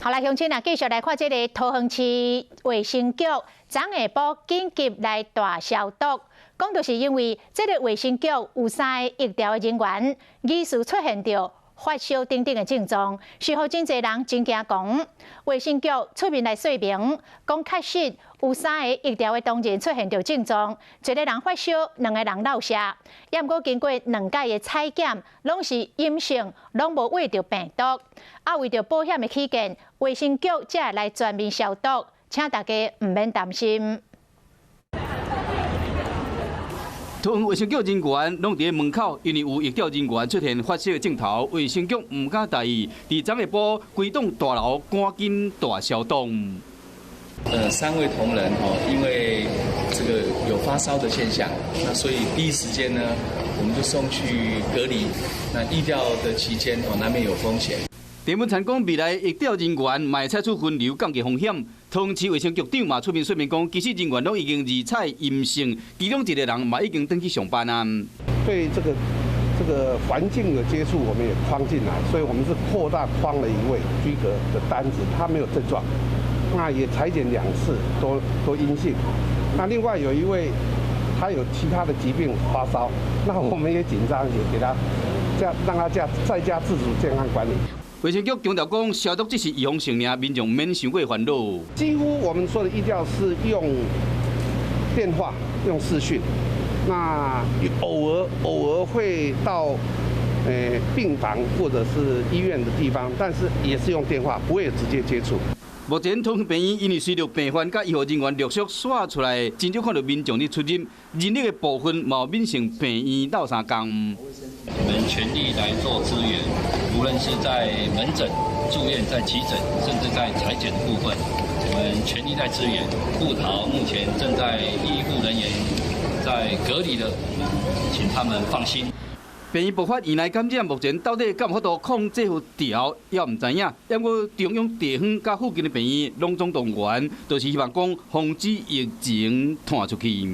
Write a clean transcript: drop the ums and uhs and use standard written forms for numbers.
好啦，乡亲啊，继续来看这个桃园市卫生局昨下晡紧急来大消毒，讲就是因为这个卫生局有3个疫调的人员疑似出现着发烧等等的症状，随后真侪人真惊讲，卫生局出面来说明，讲确实有3个疫调的同仁出现着症状，一个人发烧，2个人落痧，也毋过经过2届的采检，拢是阴性，拢无遇到病毒。为着保险的起见，卫生局才来全面消毒，请大家毋免担心。桃园卫生局人员拢伫门口，因为有疫调人员出现发烧的症头，卫生局唔敢大意，伫昨下晡规栋大楼赶紧大消毒。3位同仁因为这个有发烧的现象，那所以第一时间呢，我们就送去隔离。那疫调的期间难免有风险。电文产讲，未来疫调人员卖采取分流降低风险。桃园市卫生局长嘛出面说明讲，其实人员拢已经二采阴性，其中1个人嘛已经登去上班啊。对这个环境的接触，我们也框进来，所以我们是扩大框了1位居隔的单子，他没有症状，那也采检2次都阴性。那另外有1位他有其他的疾病发烧，那我们也紧张，也给他让他在家自主健康管理。卫生局强调讲，消毒只是预防性尔，民众免伤过烦恼。几乎我们说的疫调是用电话、用视讯，那偶尔会到病房或者是医院的地方，但是也是用电话，不会直接接触。目前桃园病院因为随着病患甲医护人员陆续刷出来，真少看到民众伫出入，人力的部分嘛有免成病院斗相共。我们全力来做支援，无论是在门诊、住院、在急诊，甚至在采检的部分，我们全力在支援。部桃目前正在医护人员在隔离的，请他们放心。病院爆发院内感染，目前到底敢有法度控制掉，也唔知影。不过中央地方甲附近的病院拢总动员，就是希望讲防止疫情传出去。